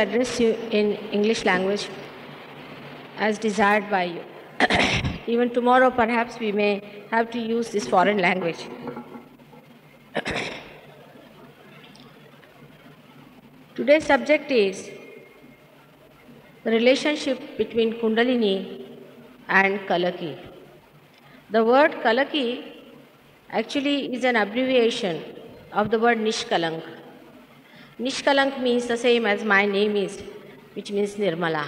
address you in English language as desired by you. Even tomorrow, perhaps we may have to use this foreign language. Today's subject is the relationship between Kundalini and Kalaki. The word Kalaki actually is an abbreviation of the word Nishkalank. Nishkalank means the same as my name is, which means Nirmala.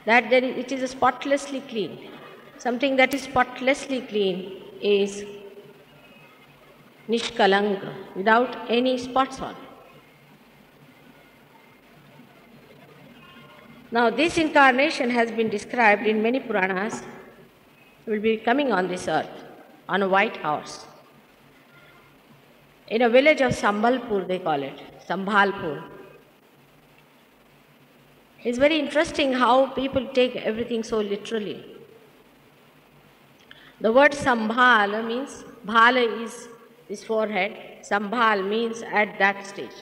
That it is spotlessly clean. Something that is spotlessly clean is Nishkalank, without any spots on. Now, this incarnation has been described in many Puranas. It will be coming on this earth on a white horse. In a village of Sambhalpur, they call it, Sambhalpur. It's very interesting how people take everything so literally. The word Sambhal means, Bhala is this forehead, Sambhal means at that stage.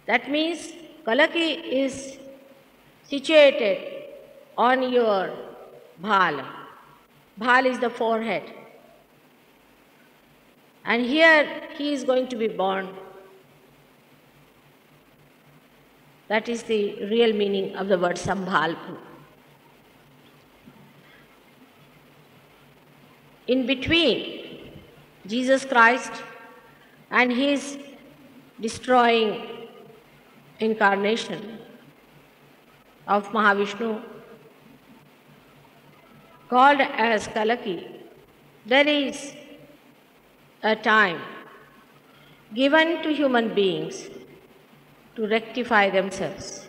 That means Kalaki is situated on your Bhala. Bhal is the forehead. And here he is going to be born. That is the real meaning of the word Sambhalpur. In between Jesus Christ and his destroying incarnation of Mahavishnu, called as Kalaki, there is a time given to human beings to rectify themselves,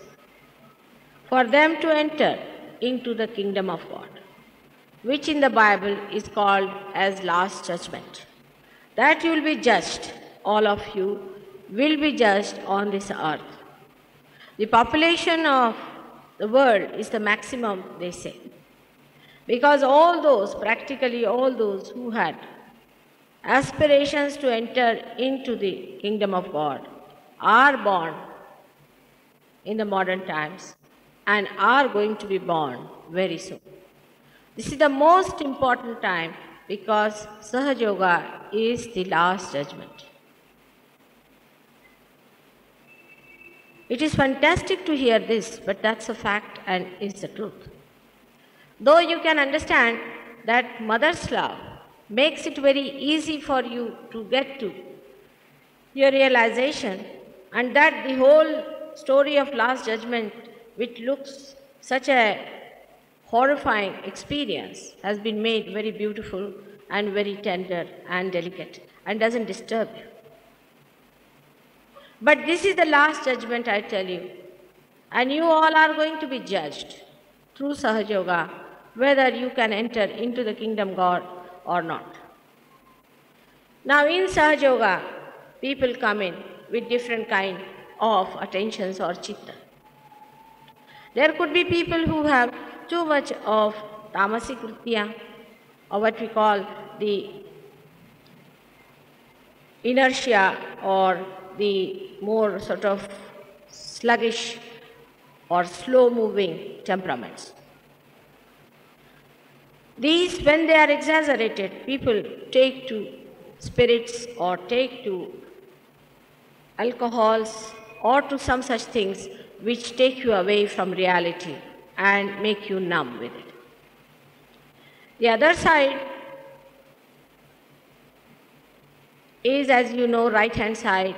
for them to enter into the kingdom of God, which in the Bible is called as last judgment. That you will be judged, all of you will be judged on this earth. The population of the world is the maximum, they say, because all those, practically all those who had aspirations to enter into the kingdom of God are born in the modern times and are going to be born very soon. This is the most important time because Sahaja Yoga is the last judgment. It is fantastic to hear this, but that's a fact and is the truth. Though you can understand that mother's love makes it very easy for you to get to your realization, and that the whole story of last judgment, which looks such a horrifying experience, has been made very beautiful and very tender and delicate and doesn't disturb you. But this is the last judgment, I tell you, and you all are going to be judged through Sahaja Yoga whether you can enter into the kingdom God or not. Now in Sahaja Yoga, people come in with different kind of attentions or chitta. There could be people who have too much of tamasic vritti, or what we call the inertia or the more sort of sluggish or slow moving temperaments. These, when they are exaggerated, people take to spirits or take to alcohols or to some such things which take you away from reality and make you numb with it. The other side is, as you know, right-hand side,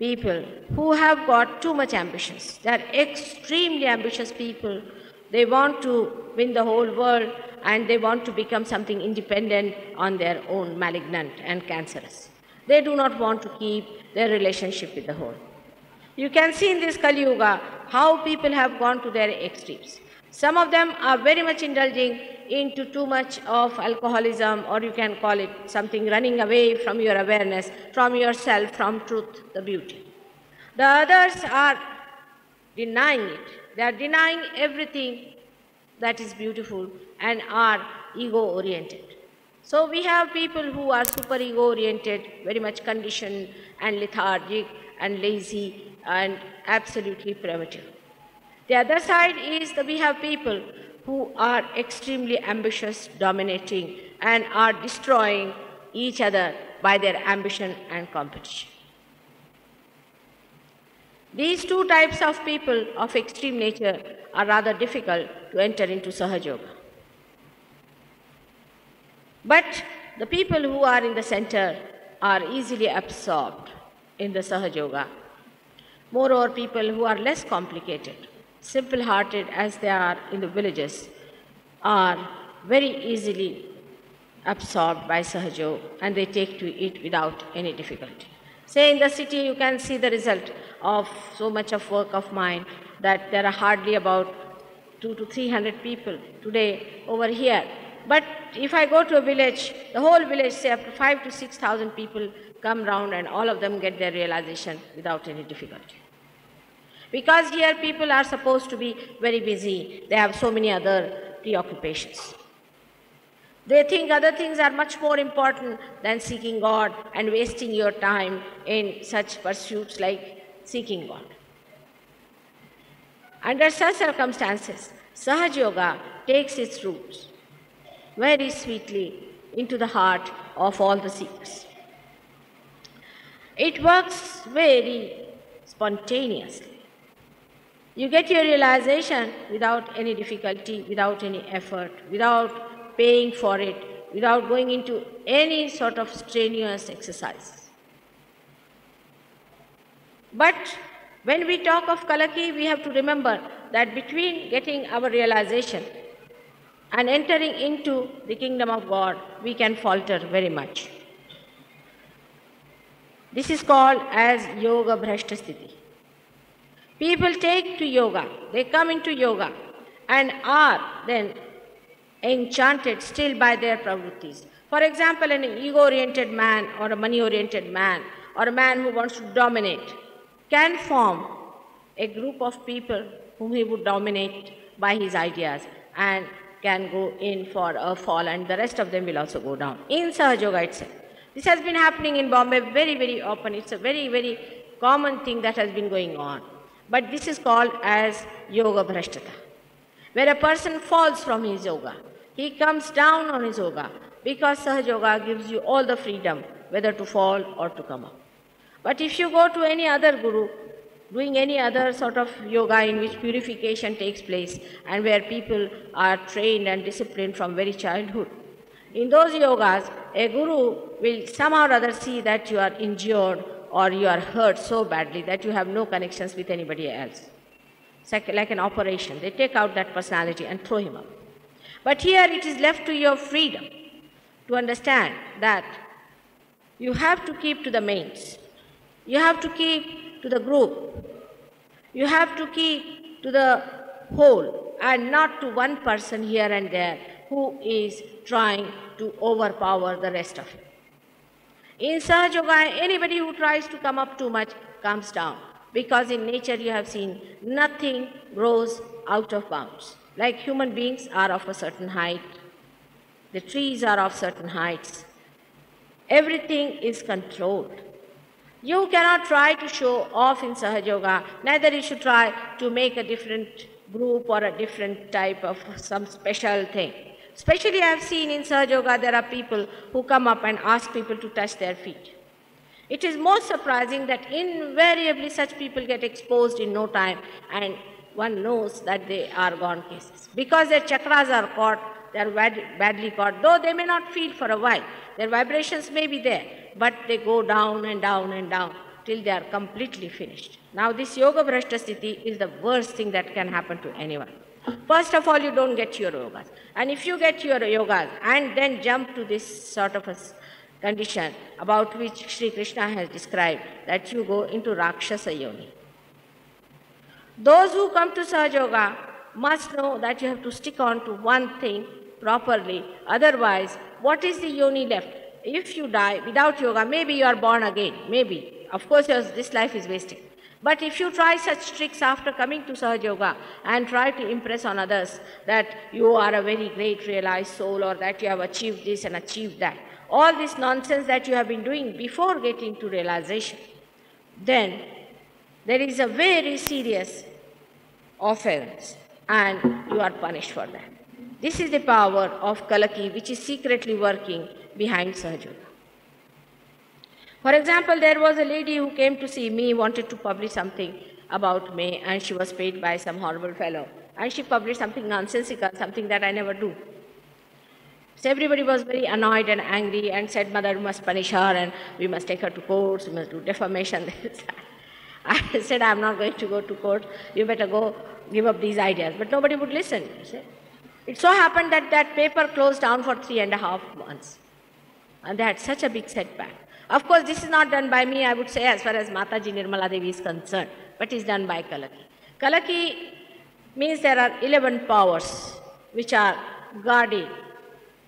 people who have got too much ambitions. They are extremely ambitious people. They want to win the whole world and they want to become something independent on their own, malignant and cancerous. They do not want to keep their relationship with the whole. You can see in this Kali Yuga how people have gone to their extremes. Some of them are very much indulging into too much of alcoholism, or you can call it something running away from your awareness, from yourself, from truth, the beauty. The others are denying it. They are denying everything that is beautiful and are ego-oriented. So we have people who are super ego-oriented, very much conditioned and lethargic and lazy and absolutely primitive. The other side is that we have people who are extremely ambitious, dominating, and are destroying each other by their ambition and competition. These two types of people of extreme nature are rather difficult to enter into Sahaja Yoga. But the people who are in the center are easily absorbed in the Sahaja Yoga. Moreover, people who are less complicated, simple-hearted as they are in the villages, are very easily absorbed by Sahaja Yoga and they take to it without any difficulty. Say in the city you can see the result of so much of work of mine that there are hardly about 200 to 300 people today over here. But if I go to a village, the whole village, say up to 5,000 to 6,000 people come round and all of them get their realization without any difficulty. Because here people are supposed to be very busy, they have so many other preoccupations. They think other things are much more important than seeking God and wasting your time in such pursuits like seeking God. Under such circumstances, Sahaja Yoga takes its roots very sweetly into the heart of all the seekers. It works very spontaneously. You get your realization without any difficulty, without any effort, without paying for it, without going into any sort of strenuous exercise. But when we talk of Kalaki, we have to remember that between getting our realization and entering into the kingdom of God, we can falter very much. This is called as Yoga Bhrashta Sthiti. People take to yoga, they come into yoga and are then enchanted still by their pravrittis. For example, an ego-oriented man or a money-oriented man or a man who wants to dominate can form a group of people whom he would dominate by his ideas and can go in for a fall and the rest of them will also go down in Sahaja Yoga itself. This has been happening in Bombay very, very often. It's a very, very common thing that has been going on. But this is called as Yoga Bhrashtata, where a person falls from his yoga. He comes down on his yoga because Sahaja Yoga gives you all the freedom whether to fall or to come up. But if you go to any other guru, doing any other sort of yoga in which purification takes place and where people are trained and disciplined from very childhood, in those yogas, a guru will somehow or other see that you are injured or you are hurt so badly that you have no connections with anybody else. It's like an operation. They take out that personality and throw him up. But here it is left to your freedom to understand that you have to keep to the mains. You have to keep to the group. You have to keep to the whole and not to one person here and there who is trying to overpower the rest of it. In Sahaja Yoga, anybody who tries to come up too much comes down, because in nature you have seen nothing grows out of bounds. Like human beings are of a certain height, the trees are of certain heights, everything is controlled. You cannot try to show off in Sahaja Yoga, neither you should try to make a different group or a different type of some special thing. Especially I have seen in Sahaja Yoga, there are people who come up and ask people to touch their feet. It is most surprising that invariably such people get exposed in no time and one knows that they are gone cases. Because their chakras are caught, they are badly caught, though they may not feel for a while. Their vibrations may be there, but they go down and down and down till they are completely finished. Now this Yoga Bhrashta Sthiti is the worst thing that can happen to anyone. First of all, you don't get your yogas. And if you get your yogas and then jump to this sort of a condition about which Sri Krishna has described, that you go into Rakshasa Yoni. Those who come to Sahaja Yoga must know that you have to stick on to one thing properly. Otherwise, what is the yoni left? If you die without yoga, maybe you are born again, maybe. Of course, this life is wasted. But if you try such tricks after coming to Sahaja Yoga and try to impress on others that you are a very great realized soul or that you have achieved this and achieved that, all this nonsense that you have been doing before getting to realization, then there is a very serious offense and you are punished for that. This is the power of Kalaki, which is secretly working behind Sahaja Yoga. For example, there was a lady who came to see me, wanted to publish something about me, and she was paid by some horrible fellow. And she published something nonsensical, something that I never do. So everybody was very annoyed and angry and said, Mother, we must punish her and we must take her to courts, we must do defamation. I said, I'm not going to go to court, you better go give up these ideas. But nobody would listen. It so happened that that paper closed down for 3.5 months. And they had such a big setback. Of course, this is not done by me, I would say, as far as Mataji Nirmala Devi is concerned, but is done by Kalaki. Kalaki means there are 11 powers which are guarding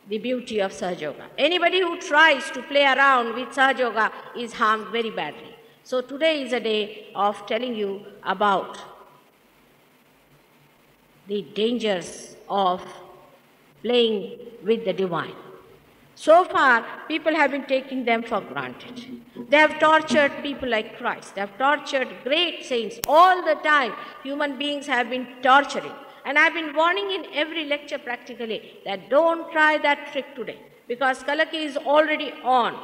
the beauty of Sahaja Yoga. Anybody who tries to play around with Sahaja Yoga is harmed very badly. So today is a day of telling you about the dangers of playing with the divine. So far, people have been taking them for granted. They have tortured people like Christ. They have tortured great saints all the time. Human beings have been torturing. And I've been warning in every lecture practically that don't try that trick today, because Kalaki is already on.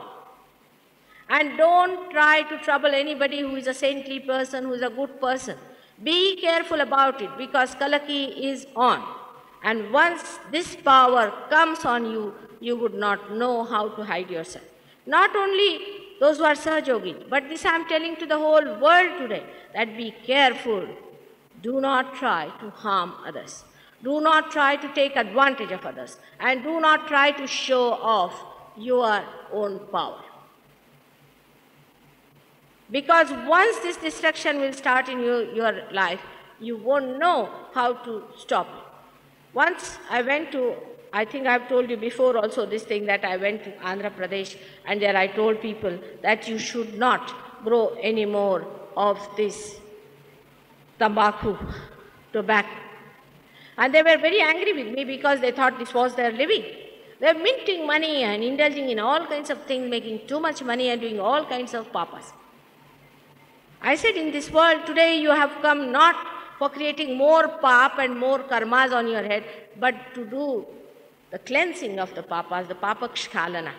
And don't try to trouble anybody who is a saintly person, who is a good person. Be careful about it, because Kalaki is on. And once this power comes on you, you would not know how to hide yourself. Not only those who are Sahaja Yogis, but this I am telling to the whole world today, that be careful. Do not try to harm others. Do not try to take advantage of others. And do not try to show off your own power. Because once this destruction will start in your life, you won't know how to stop it. Once I went to, I think I've told you before also this thing, that I went to Andhra Pradesh, and there I told people that you should not grow any more of this tobacco. And they were very angry with me because they thought this was their living. They're minting money and indulging in all kinds of things, making too much money and doing all kinds of papas. I said, in this world today you have come not for creating more pap and more karmas on your head, but to do the cleansing of the papas, the papakshkalana.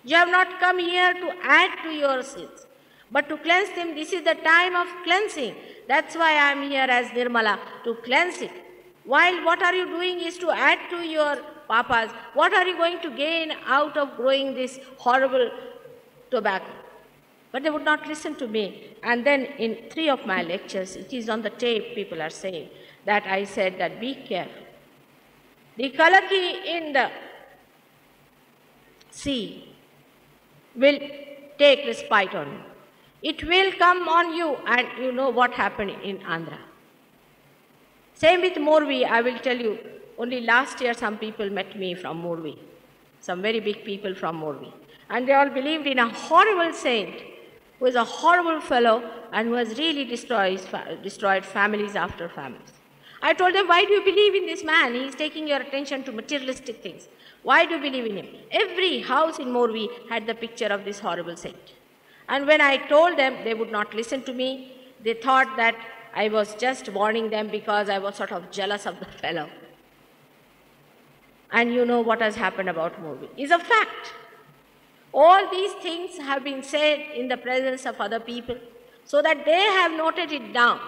You have not come here to add to your sins, but to cleanse them. This is the time of cleansing. That's why I am here as Nirmala, to cleanse it. While what are you doing is to add to your papas. What are you going to gain out of growing this horrible tobacco? But they would not listen to me. And then in 3 of my lectures, it is on the tape, people are saying, that I said that be careful. The Kalaki in the sea will take respite on you. It will come on you, and you know what happened in Andhra. Same with Morvi, I will tell you. Only last year some people met me from Morvi, some very big people from Morvi. And they all believed in a horrible saint who is a horrible fellow and who has really destroyed families after families. I told them, why do you believe in this man? He is taking your attention to materialistic things. Why do you believe in him? Every house in Morvi had the picture of this horrible saint. And when I told them, they would not listen to me. They thought that I was just warning them because I was sort of jealous of the fellow. And you know what has happened about Morvi. It's a fact. All these things have been said in the presence of other people, so that they have noted it down,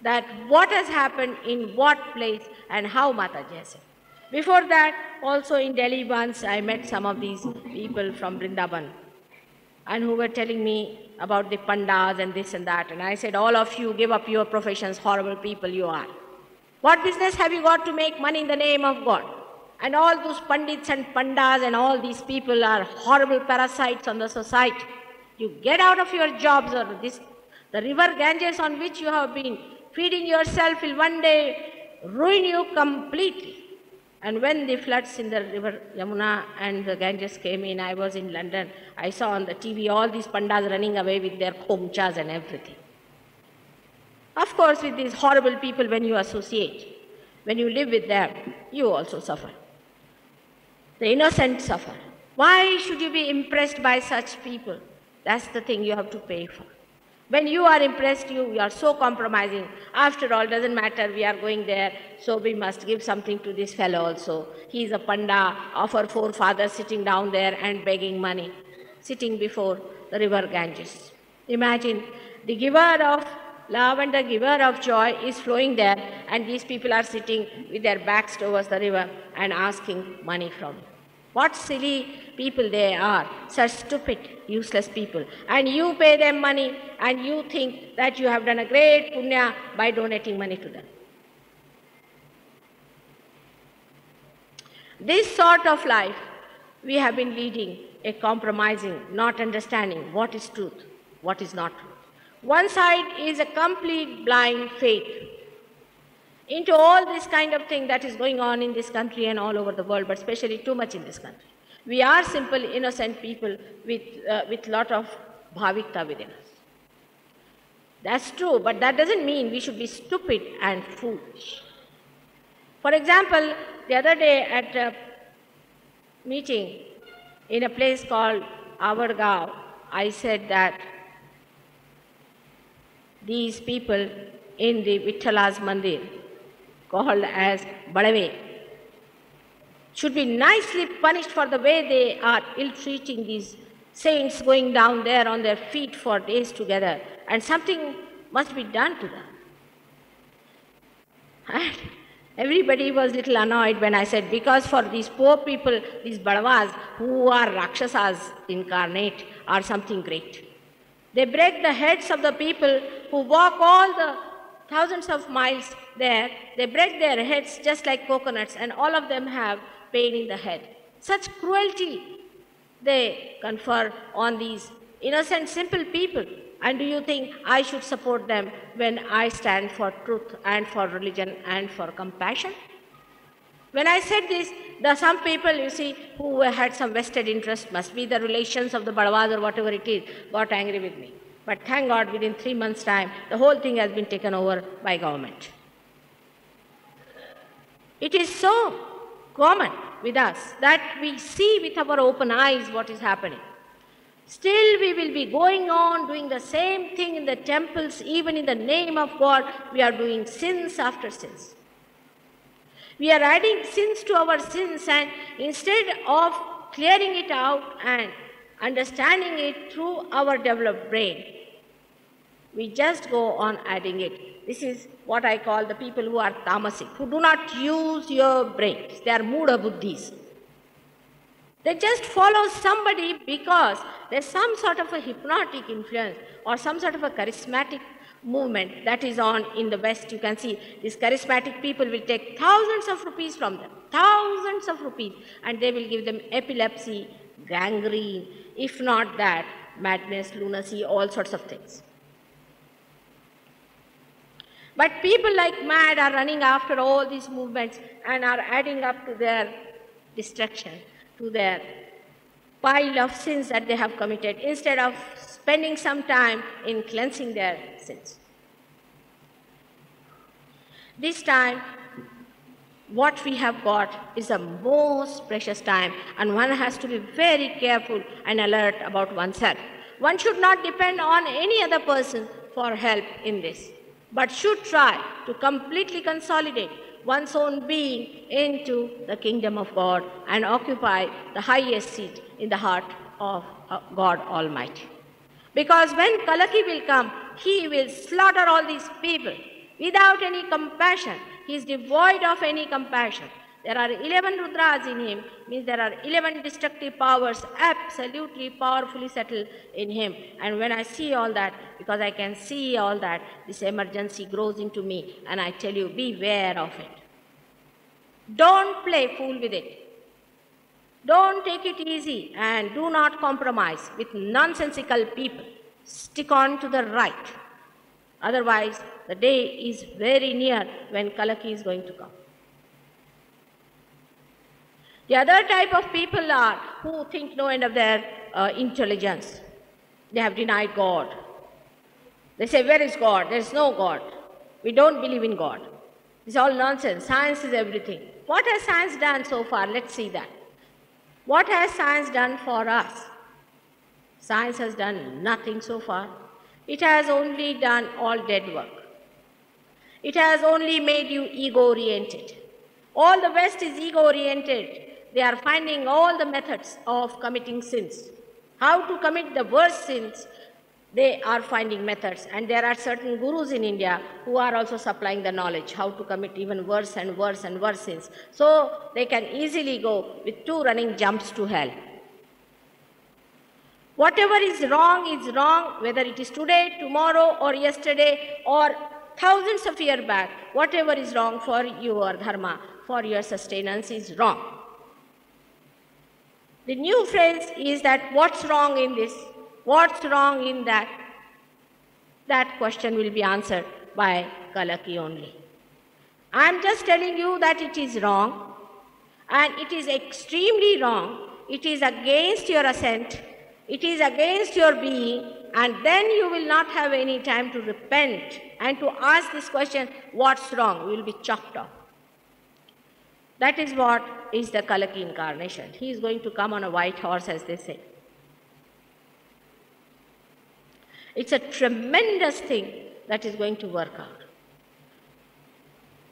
that what has happened in what place and how Mataji has said. Before that, also in Delhi once, I met some of these people from Vrindavan, and who were telling me about the pandas and this and that. And I said, all of you give up your professions, horrible people you are. What business have you got to make money in the name of God? And all those pandits and pandas and all these people are horrible parasites on the society. You get out of your jobs, or the river Ganges on which you have been feeding yourself will one day ruin you completely. And when the floods in the river Yamuna and the Ganges came in, I was in London, I saw on the TV all these pandas running away with their khomchas and everything. Of course, with these horrible people, when you associate, when you live with them, you also suffer. The innocent suffer. Why should you be impressed by such people? That's the thing you have to pay for. When you are impressed, you are so compromising. After all, doesn't matter, we are going there, so we must give something to this fellow also. He is a panda of our forefathers sitting down there and begging money, sitting before the river Ganges. Imagine, the giver of love and the giver of joy is flowing there, and these people are sitting with their backs towards the river and asking money from you. What silly people they are, such stupid, useless people. And you pay them money and you think that you have done a great punya by donating money to them. This sort of life we have been leading, a compromising, not understanding what is truth, what is not truth. One side is a complete blind faith into all this kind of thing that is going on in this country and all over the world, but especially too much in this country. We are simple, innocent people with lot of bhavikta within us. That's true, but that doesn't mean we should be stupid and foolish. For example, the other day at a meeting in a place called Avargaon, I said that these people in the Vitthala's Mandir, called as Badave, should be nicely punished for the way they are ill-treating these saints, going down there on their feet for days together, and something must be done to them. And everybody was a little annoyed when I said, because for these poor people, these Badavas, who are Rakshasas incarnate, are something great. They break the heads of the people who walk all the thousands of miles there. They break their heads just like coconuts, and all of them have pain in the head. Such cruelty they confer on these innocent, simple people. And do you think I should support them when I stand for truth and for religion and for compassion? When I said this, some people, you see, who had some vested interest, must be the relations of the Badavas or whatever it is, got angry with me. But thank God, within 3 months' time, the whole thing has been taken over by government. It is so common with us that we see with our open eyes what is happening. Still, we will be going on doing the same thing in the temples, even in the name of God. We are doing sins after sins. We are adding sins to our sins, and instead of clearing it out and understanding it through our developed brain, we just go on adding it. This is what I call the people who are tamasic, who do not use your brains. They are muda buddhis. They just follow somebody because there's some sort of a hypnotic influence or some sort of a charismatic movement that is on in the West. You can see these charismatic people will take thousands of rupees from them, thousands of rupees, and they will give them epilepsy, gangrene, if not that, madness, lunacy, all sorts of things. But people like mad are running after all these movements and are adding up to their destruction, to their pile of sins that they have committed, instead of spending some time in cleansing their sins. This time, what we have got is the most precious time, and one has to be very careful and alert about oneself. One should not depend on any other person for help in this, but should try to completely consolidate one's own being into the kingdom of God and occupy the highest seat in the heart of God Almighty. Because when Kalaki will come, he will slaughter all these people without any compassion. He is devoid of any compassion. There are 11 Rudras in him, means there are 11 destructive powers absolutely powerfully settled in him. And when I see all that, because I can see all that, this emergency grows into me, and I tell you, beware of it. Don't play fool with it. Don't take it easy, and do not compromise with nonsensical people. Stick on to the right. Otherwise, the day is very near when Kalaki is going to come. The other type of people are who think no end of their intelligence. They have denied God. They say, where is God? There is no God. We don't believe in God. It's all nonsense. Science is everything. What has science done so far? Let's see that. What has science done for us? Science has done nothing so far. It has only done all dead work. It has only made you ego-oriented. All the West is ego-oriented. They are finding all the methods of committing sins. How to commit the worst sins, they are finding methods. And there are certain gurus in India who are also supplying the knowledge how to commit even worse and worse and worse sins. So they can easily go with 2 running jumps to hell. Whatever is wrong, whether it is today, tomorrow, or yesterday, or thousands of years back. Whatever is wrong for your dharma, for your sustenance is wrong. The new phrase is that what's wrong in this? What's wrong in that? That question will be answered by Kalaki only. I am just telling you that it is wrong, and it is extremely wrong. It is against your assent. It is against your being, and then you will not have any time to repent and to ask this question, what's wrong? You will be chopped off. That is what is the Kalaki incarnation. He is going to come on a white horse, as they say. It's a tremendous thing that is going to work out.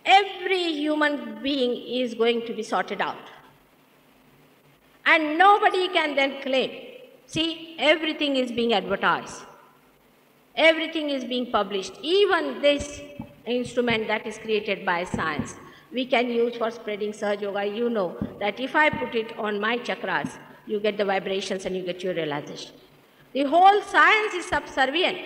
Every human being is going to be sorted out. And nobody can then claim. See, everything is being advertised. Everything is being published. Even this instrument that is created by science, we can use for spreading Sahaja Yoga. You know that if I put it on my chakras, you get the vibrations and you get your realization. The whole science is subservient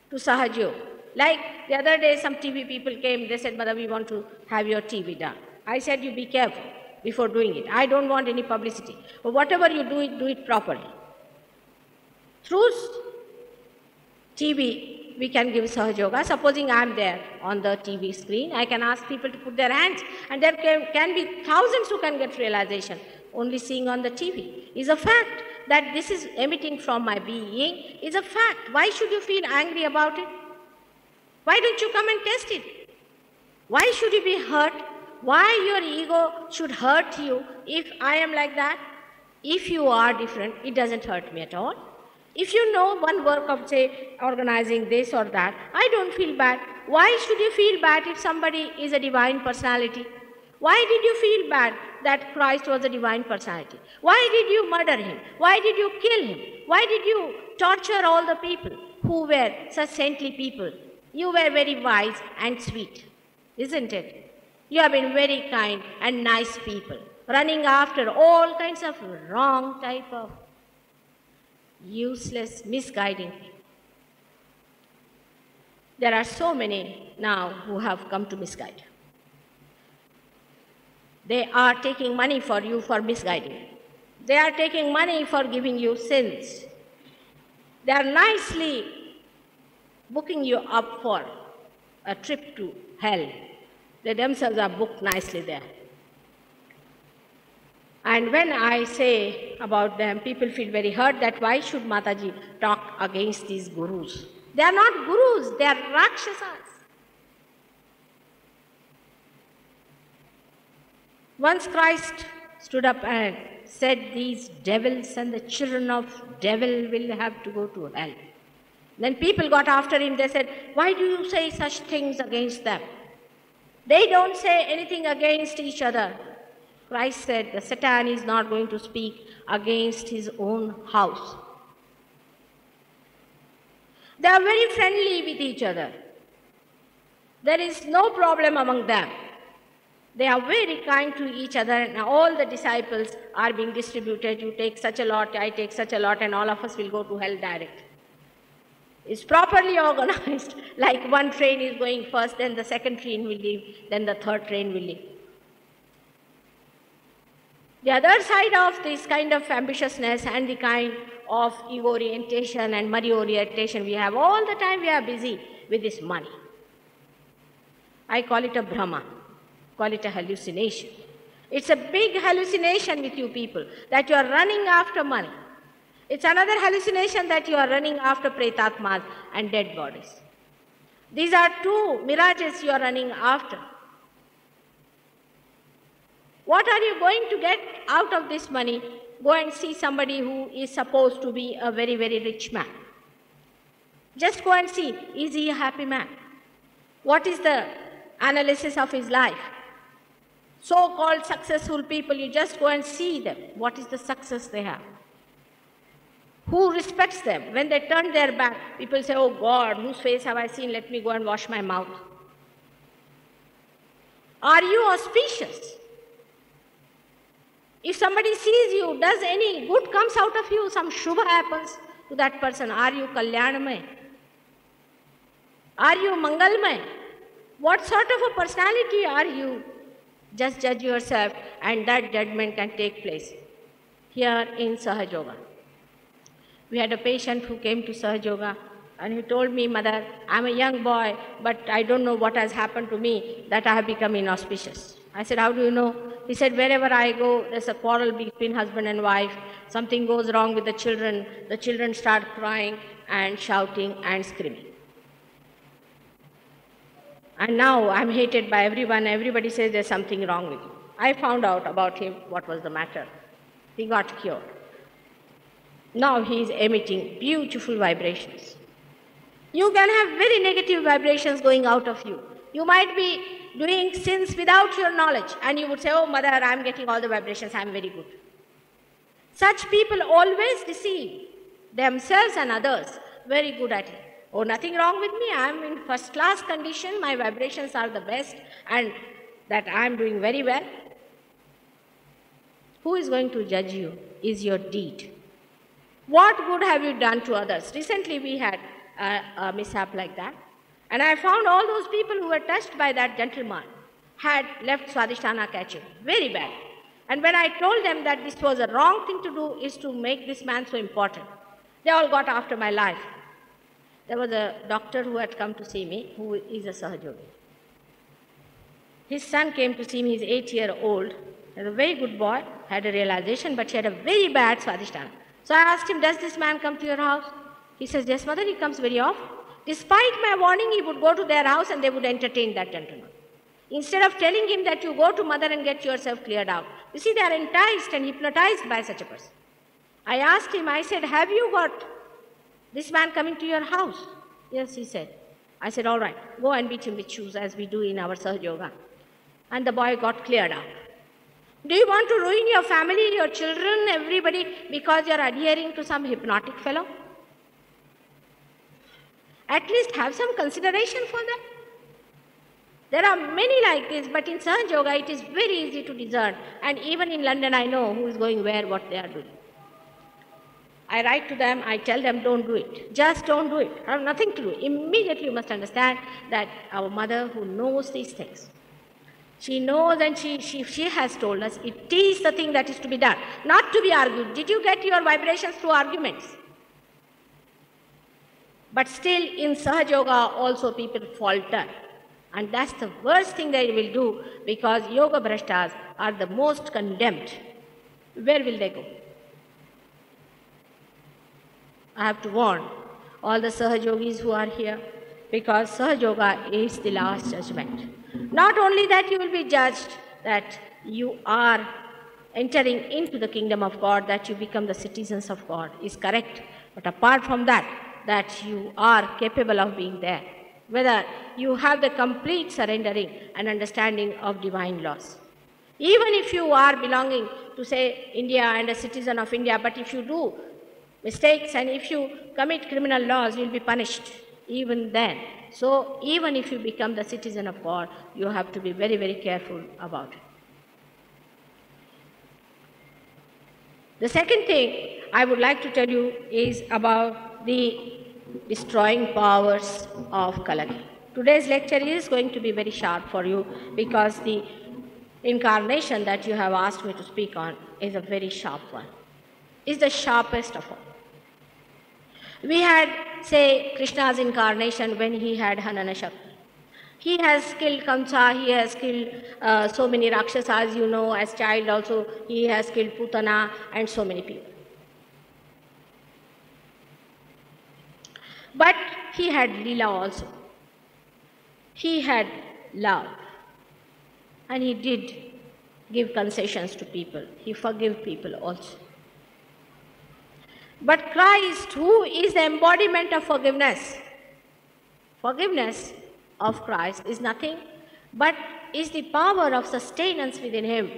to Sahaja Yoga. Like the other day, some TV people came, they said, Mother, we want to have your TV done. I said, you be careful before doing it. I don't want any publicity. But whatever you do it properly. Through TV, we can give Sahaja Yoga. Supposing I am there on the TV screen, I can ask people to put their hands, and there can be thousands who can get realization. Only seeing on the TV is a fact. That this is emitting from my being is a fact. Why should you feel angry about it? Why don't you come and test it? Why should you be hurt? Why your ego should hurt you if I am like that? If you are different, it doesn't hurt me at all. If you know one work of, say, organizing this or that, I don't feel bad. Why should you feel bad if somebody is a divine personality? Why did you feel bad that Christ was a divine personality? Why did you murder him? Why did you kill him? Why did you torture all the people who were such saintly people? You were very wise and sweet, isn't it? You have been very kind and nice people, running after all kinds of wrong type of useless, misguiding people. There are so many now who have come to misguide. They are taking money for you for misguiding. They are taking money for giving you sins. They are nicely booking you up for a trip to hell. They themselves are booked nicely there. And when I say about them, people feel very hurt that why should Mataji talk against these gurus? They are not gurus, they are Rakshasas. Once Christ stood up and said, these devils and the children of devil will have to go to hell. Then people got after him, they said, why do you say such things against them? They don't say anything against each other. Christ said, the Satan is not going to speak against his own house. They are very friendly with each other. There is no problem among them. They are very kind to each other, and all the disciples are being distributed. You take such a lot, I take such a lot, and all of us will go to hell direct. It's properly organized, like one train is going first, then the second train will leave, then the third train will leave. The other side of this kind of ambitiousness and the kind of ego orientation and money orientation we have all the time, we are busy with this money. I call it a Brahma. Call it a hallucination. It's a big hallucination with you people that you are running after money. It's another hallucination that you are running after pretatmas and dead bodies. These are two mirages you are running after. What are you going to get out of this money? Go and see somebody who is supposed to be a very, very rich man. Just go and see, is he a happy man? What is the analysis of his life? So-called successful people, you just go and see them. What is the success they have? Who respects them? When they turn their back, people say, oh God, whose face have I seen? Let me go and wash my mouth. Are you auspicious? If somebody sees you, does any good comes out of you, some shubha happens to that person, are you kalyanmay? Are you mangalmay? What sort of a personality are you? Just judge yourself, and that judgment can take place. Here in Sahaj Yoga, we had a patient who came to Sahaj Yoga, and he told me, Mother, I'm a young boy, but I don't know what has happened to me, that I have become inauspicious. I said, how do you know? He said, wherever I go, there's a quarrel between husband and wife. Something goes wrong with the children start crying and shouting and screaming. And now I'm hated by everyone. Everybody says there's something wrong with you. I found out about him what was the matter. He got cured. Now he is emitting beautiful vibrations. You can have very negative vibrations going out of you. You might be doing sins without your knowledge, and you would say, oh Mother, I'm getting all the vibrations, I'm very good. Such people always deceive themselves and others. Very good at it. Oh, nothing wrong with me, I'm in first class condition, my vibrations are the best, and that I'm doing very well. Who is going to judge you is your deed. What good have you done to others? Recently we had a mishap like that, and I found all those people who were touched by that gentleman had left Swadhisthana catching, very bad. And when I told them that this was a wrong thing to do, is to make this man so important, they all got after my life. There was a doctor who had come to see me, who is a Sahaj Yogi. His son came to see me, he's 8-year-old. He was a very good boy, had a realization, but he had a very bad Swadhisthana. So I asked him, does this man come to your house? He says, yes, Mother, he comes very often. Despite my warning, he would go to their house and they would entertain that gentleman. Instead of telling him that you go to Mother and get yourself cleared out. You see, they are enticed and hypnotized by such a person. I asked him, I said, have you got this man coming to your house? Yes, he said. I said, all right, go and beat him with shoes as we do in our Sahaj Yoga. And the boy got cleared out. Do you want to ruin your family, your children, everybody, because you are adhering to some hypnotic fellow? At least have some consideration for them. There are many like this, but in Sahaj Yoga it is very easy to discern. And even in London I know who is going where, what they are doing. I write to them, I tell them, don't do it. Just don't do it. I have nothing to do. Immediately you must understand that our mother who knows these things, she knows, and she has told us it is the thing that is to be done, not to be argued. Did you get your vibrations through arguments? But still in Sahaj Yoga also people falter. And that's the worst thing they will do, because Yoga Bhrashtas are the most condemned. Where will they go? I have to warn all the Sahaj Yogis who are here, because Sahaj Yoga is the last judgment. Not only that you will be judged, that you are entering into the kingdom of God, that you become the citizens of God is correct. But apart from that, that you are capable of being there. Whether you have the complete surrendering and understanding of divine laws. Even if you are belonging to, say, India and a citizen of India, but if you do mistakes and if you commit criminal laws, you will be punished even then. So even if you become the citizen of God, you have to be very, very careful about it. The second thing I would like to tell you is about the destroying powers of Kalaki. Today's lecture is going to be very sharp for you, because the incarnation that you have asked me to speak on is a very sharp one. It's the sharpest of all. We had, say, Krishna's incarnation when he had Hanana Shakti. He has killed Kamsa, he has killed so many Rakshasas, you know, as child also he has killed Putana and so many people. But he had Leela also. He had love. And he did give concessions to people. He forgave people also. But Christ, who is the embodiment of forgiveness, Forgiveness of Christ is nothing but is the power of sustenance within him.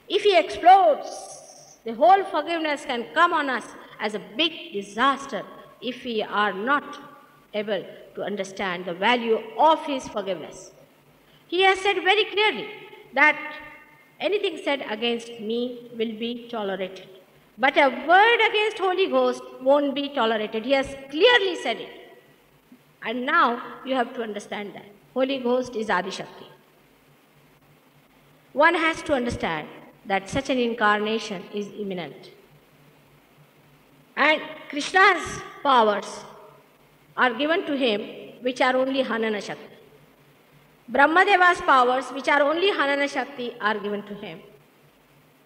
If he explodes, the whole forgiveness can come on us as a big disaster if we are not able to understand the value of his forgiveness. He has said very clearly that anything said against me will be tolerated, but a word against Holy Ghost won't be tolerated. He has clearly said it. And now you have to understand that. Holy Ghost is Adi Shakti. One has to understand that such an incarnation is imminent. And Krishna's powers are given to him which are only Hanana Shakti. Brahmadeva's powers which are only Hanana Shakti are given to him.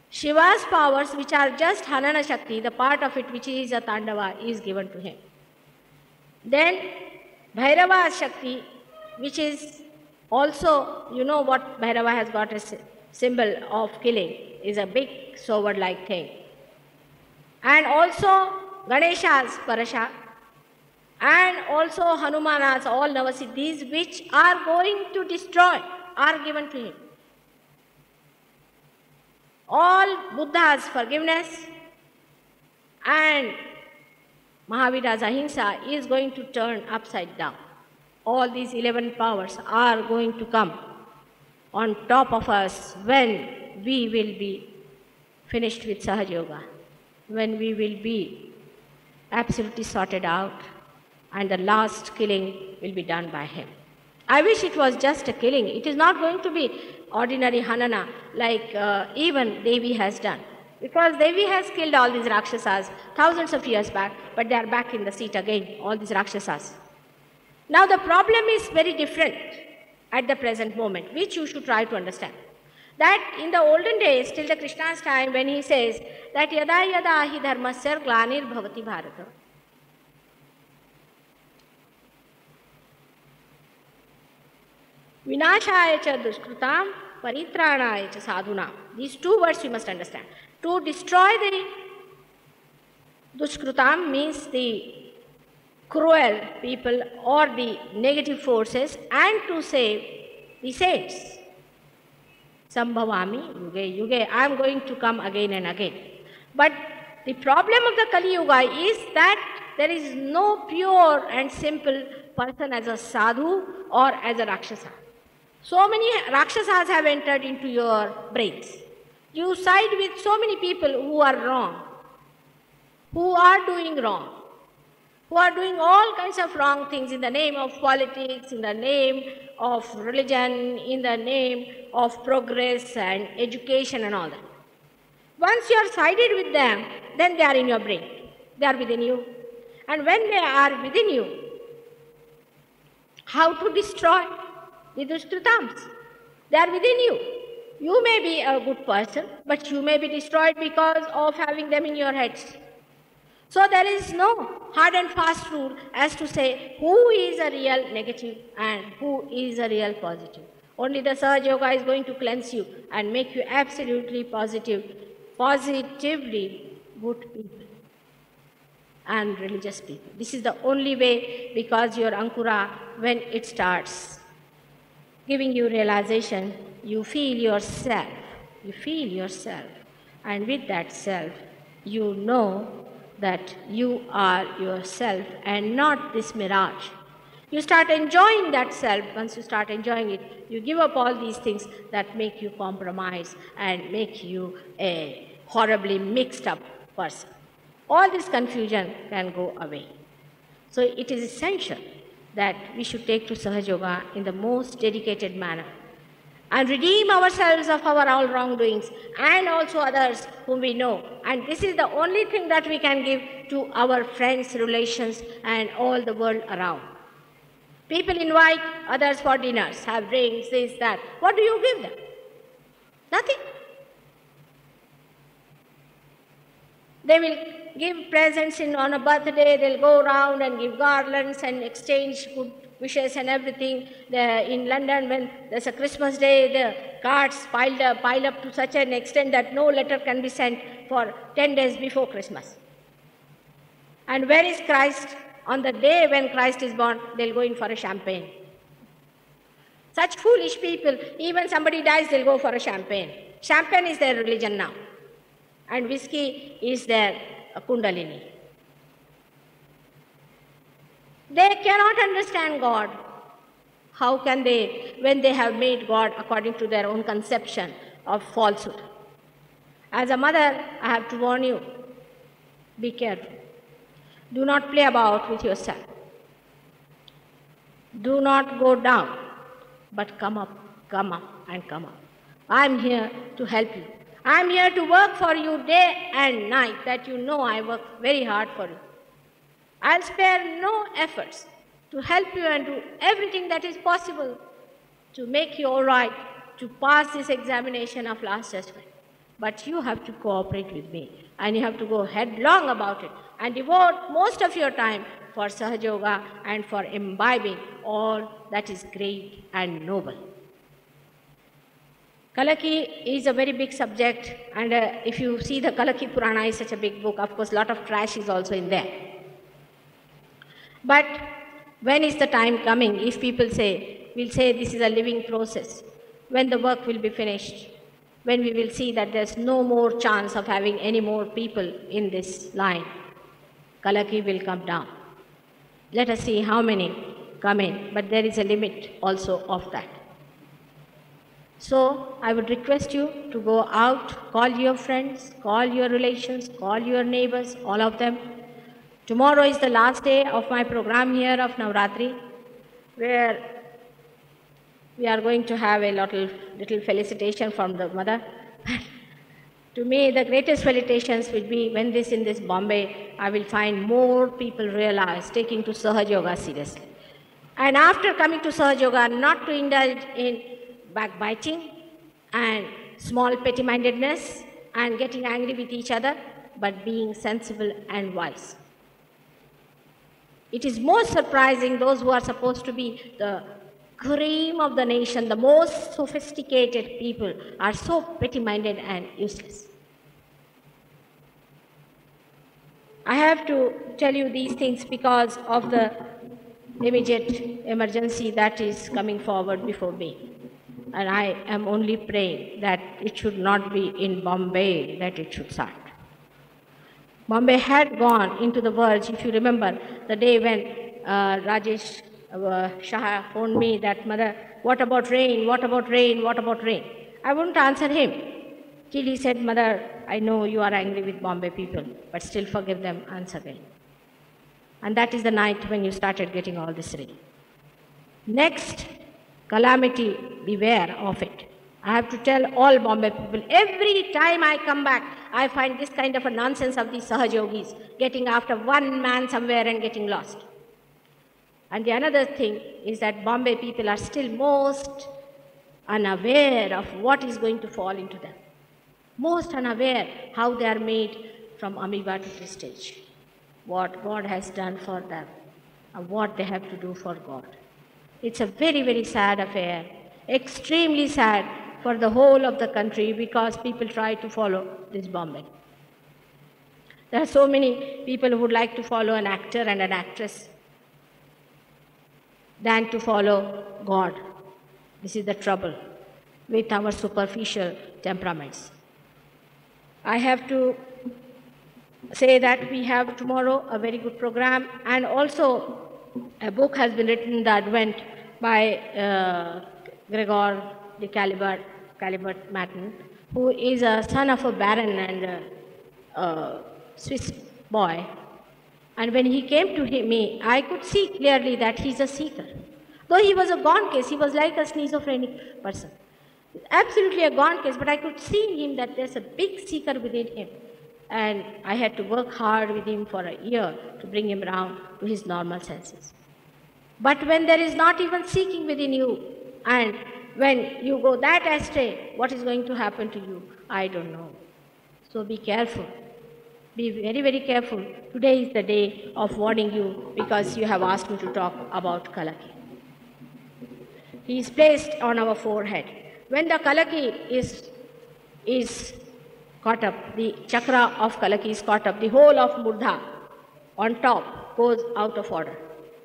Shiva's powers which are just Hanana Shakti, the part of it which is a Tandava, is given to him. Then Bhairava's Shakti, which is also, you know what Bhairava has got a symbol of killing, is a big sword-like thing. And also Ganesha's Parasha, and also Hanumana's all Navasiddhis which are going to destroy are given to him. All Buddha's forgiveness and Mahavira's Ahimsa is going to turn upside down. All these 11 powers are going to come on top of us when we will be finished with Sahaja Yoga, when we will be absolutely sorted out and the last killing will be done by him. I wish it was just a killing. It is not going to be ordinary Hanana like even Devi has done. Because Devi has killed all these Rakshasas thousands of years back, but they are back in the seat again, all these Rakshasas. Now the problem is very different at the present moment, which you should try to understand. That in the olden days, till the Krishna's time, when he says that yada yada hi dharmasya glanir bhavati bharata, vinashaya cha dushkrutam paritranaya cha sadhunam. These two words you must understand. To destroy the dushkrutam means the cruel people or the negative forces, and to save the saints. Sambhavami yuge yuge. I am going to come again and again. But the problem of the Kali Yuga is that there is no pure and simple person as a sadhu or as a Rakshasa. So many Rakshasas have entered into your brains. You side with so many people who are wrong, who are doing wrong, who are doing all kinds of wrong things in the name of politics, in the name of religion, in the name of progress and education and all that. Once you are sided with them, then they are in your brain. They are within you. And when they are within you, how to destroy the Dushkritams? They are within you. You may be a good person, but you may be destroyed because of having them in your heads. So there is no hard and fast rule as to say who is a real negative and who is a real positive. Only the Sahaja Yoga is going to cleanse you and make you absolutely positively good people and religious people. This is the only way, because your Ankura, when it starts giving you realization, you feel yourself, and with that self, you know that you are yourself and not this mirage. You start enjoying that self. Once you start enjoying it, you give up all these things that make you compromise and make you a horribly mixed up person. All this confusion can go away. So it is essential that we should take to Sahaja Yoga in the most dedicated manner and redeem ourselves of our all wrongdoings and also others whom we know. And this is the only thing that we can give to our friends, relations, and all the world around. People invite others for dinners, have drinks, this, that. What do you give them? Nothing. They will give presents on a birthday, they'll go around and give garlands and exchange good wishes and everything. In London, when there's a Christmas day, the cards pile up to such an extent that no letter can be sent for 10 days before Christmas. And where is Christ on the day when Christ is born, they'll go in for a champagne. Such foolish people, even somebody dies, they'll go for a champagne. Champagne is their religion now. And whiskey is their kundalini. They cannot understand God. How can they, when they have made God according to their own conception of falsehood? As a mother, I have to warn you, be careful. Do not play about with yourself. Do not go down, but come up, and come up. I am here to help you. I am here to work for you day and night, that you know I work very hard for you. I'll spare no efforts to help you and do everything that is possible to make you all right, to pass this examination of last judgment. But you have to cooperate with me, and you have to go headlong about it and devote most of your time for Sahaja Yoga and for imbibing all that is great and noble. Kalaki is a very big subject, and if you see the Kalaki Purana is such a big book, of course a lot of trash is also in there. But when is the time coming? If people say, we'll say this is a living process, when the work will be finished, when we will see that there's no more chance of having any more people in this line, Kalaki will come down. Let us see how many come in, but there is a limit also of that. So I would request you to go out, call your friends, call your relations, call your neighbors, all of them. Tomorrow is the last day of my program here of Navratri, where we are going to have a little felicitation from the mother. To me, the greatest felicitations will be when in this Bombay, I will find more people realize taking to Sahaja Yoga seriously. And after coming to Sahaja Yoga, not to indulge in backbiting and small petty-mindedness and getting angry with each other, but being sensible and wise. It is most surprising those who are supposed to be the cream of the nation, the most sophisticated people, are so petty-minded and useless. I have to tell you these things because of the immediate emergency that is coming forward before me. And I am only praying that it should not be in Bombay that it should start. Bombay had gone into the verge, if you remember, the day when Rajesh Shah phoned me that, Mother, what about rain, what about rain, what about rain? I wouldn't answer him till he said, Mother, I know you are angry with Bombay people, but still forgive them, answer them. And that is the night when you started getting all this rain. Next calamity, beware of it. I have to tell all Bombay people, every time I come back, I find this kind of a nonsense of these Sahaja Yogis, getting after one man somewhere and getting lost. And the another thing is that Bombay people are still most unaware of what is going to fall into them. Most unaware how they are made from amoeba to prestige. What God has done for them and what they have to do for God. It's a very, very sad affair, extremely sad for the whole of the country because people try to follow this Bombay. There are so many people who would like to follow an actor and an actress than to follow God. This is the trouble with our superficial temperaments. I have to say that we have tomorrow a very good program, and also a book has been written, The Advent, by Gregor de Calibert-Matten, who is a son of a baron and a Swiss boy. And when he came to me, I could see clearly that he's a seeker. Though he was a gone case, he was like a schizophrenic person. Absolutely a gone case, but I could see in him that there's a big seeker within him. And I had to work hard with him for a year to bring him around to his normal senses. But when there is not even seeking within you, and when you go that astray, what is going to happen to you? I don't know. So be careful. Be very, very careful. Today is the day of warning you because you have asked me to talk about Kalaki. He is placed on our forehead. When the Kalaki is caught up, the chakra of Kalaki is caught up, the whole of Murdha on top, goes out of order.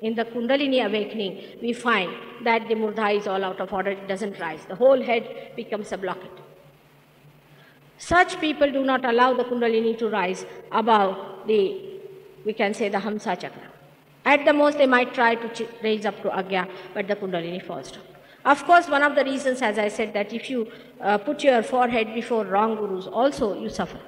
In the Kundalini awakening, we find that the Murdha is all out of order, it doesn't rise. The whole head becomes a blockade. Such people do not allow the Kundalini to rise above the, we can say, the Hamsa chakra. At the most, they might try to raise up to Agya, but the Kundalini falls down. Of course, one of the reasons, as I said, that if you put your forehead before wrong gurus, also you suffer.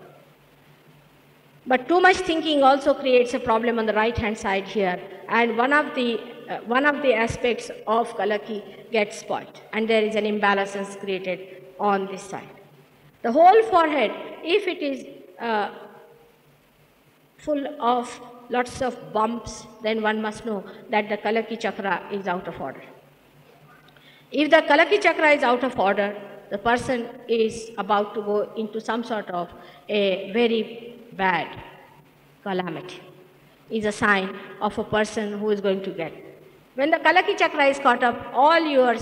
But too much thinking also creates a problem on the right-hand side here, and one of the aspects of Kalaki gets spoiled, and there is an imbalance created on this side. The whole forehead, if it is full of lots of bumps, then one must know that the Kalaki chakra is out of order. If the Kalaki chakra is out of order, the person is about to go into some sort of a very bad calamity. Is a sign of a person who is going to get. When the Kalaki chakra is caught up, all your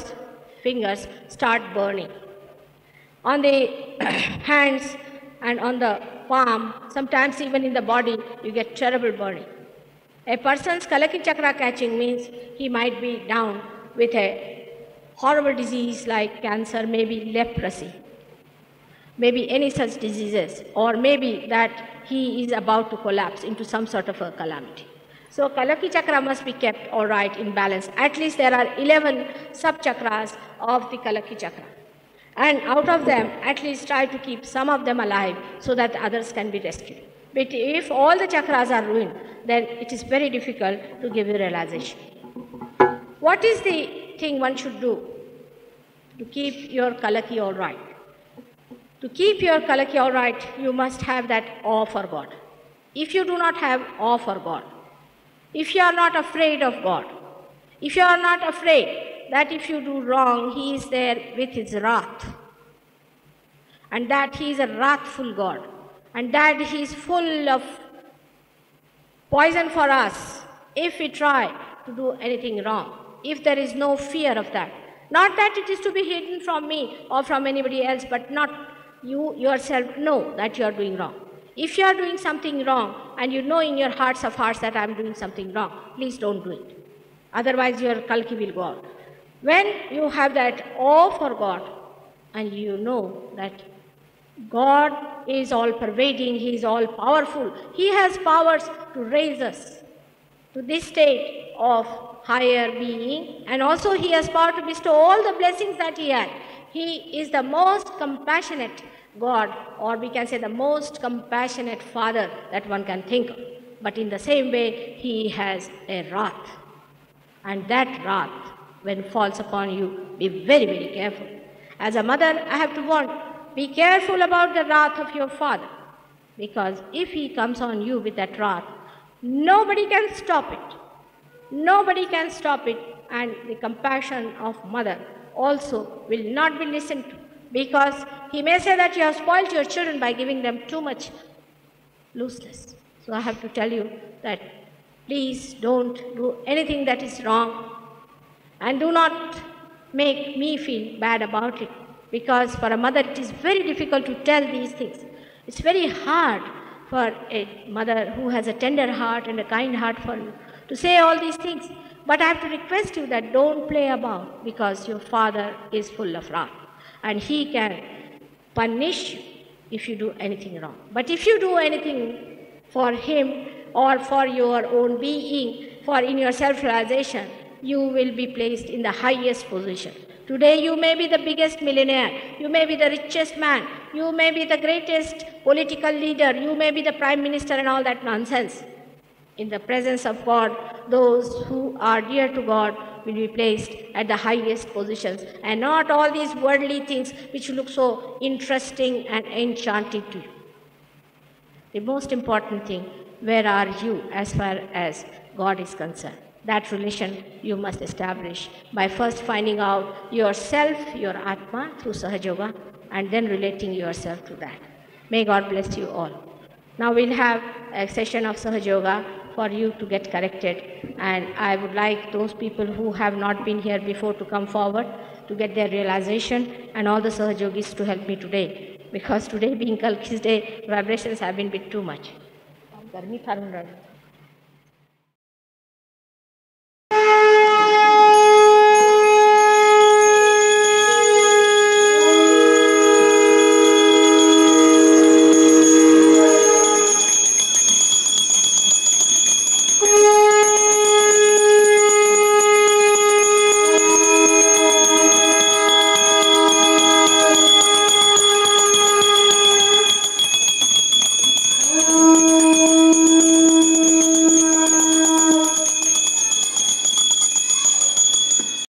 fingers start burning. On the hands and on the palm, sometimes even in the body, you get terrible burning. A person's Kalaki chakra catching means he might be down with a horrible disease like cancer, maybe leprosy, maybe any such diseases, or maybe that he is about to collapse into some sort of a calamity. So Kalaki chakra must be kept all right in balance. At least there are 11 sub-chakras of the Kalaki chakra. And out of them, at least try to keep some of them alive so that others can be rescued. But if all the chakras are ruined, then it is very difficult to give you realization. What is the thing one should do to keep your Kalaki all right? To keep your Kalaki all right, you must have that awe for God. If you do not have awe for God, if you are not afraid of God, if you are not afraid that if you do wrong, He is there with His wrath, and that He is a wrathful God, and that He is full of poison for us if we try to do anything wrong, if there is no fear of that. Not that it is to be hidden from me or from anybody else, but not you yourself know that you are doing wrong. If you are doing something wrong and you know in your hearts of hearts that I am doing something wrong, please don't do it. Otherwise your Kalki will go out. When you have that awe for God and you know that God is all pervading, He is all powerful, He has powers to raise us to this state of higher being, and also He has power to bestow all the blessings that He had. He is the most compassionate God, or we can say the most compassionate Father that one can think of. But in the same way, He has a wrath. And that wrath, when it falls upon you, be very, very careful. As a mother, I have to warn, be careful about the wrath of your father. Because if he comes on you with that wrath, nobody can stop it. Nobody can stop it. And the compassion of mother also will not be listened to. Because he may say that you have spoiled your children by giving them too much looseness. So I have to tell you that please don't do anything that is wrong, and do not make me feel bad about it. Because for a mother it is very difficult to tell these things. It's very hard for a mother who has a tender heart and a kind heart for you to say all these things. But I have to request you that don't play about, because your father is full of wrath. And he can punish you if you do anything wrong. But if you do anything for him or for your own being, for in your self-realization, you will be placed in the highest position. Today you may be the biggest millionaire, you may be the richest man, you may be the greatest political leader, you may be the prime minister and all that nonsense. In the presence of God, those who are dear to God will be placed at the highest positions, and not all these worldly things which look so interesting and enchanting to you. The most important thing, where are you as far as God is concerned? That relation you must establish by first finding out yourself, your Atma, through Sahaja Yoga, and then relating yourself to that. May God bless you all. Now we'll have a session of Sahaja Yoga for you to get corrected, and I would like those people who have not been here before to come forward to get their realization, and all the Sahaja Yogis to help me today, because today being Kalki's day, vibrations have been a bit too much.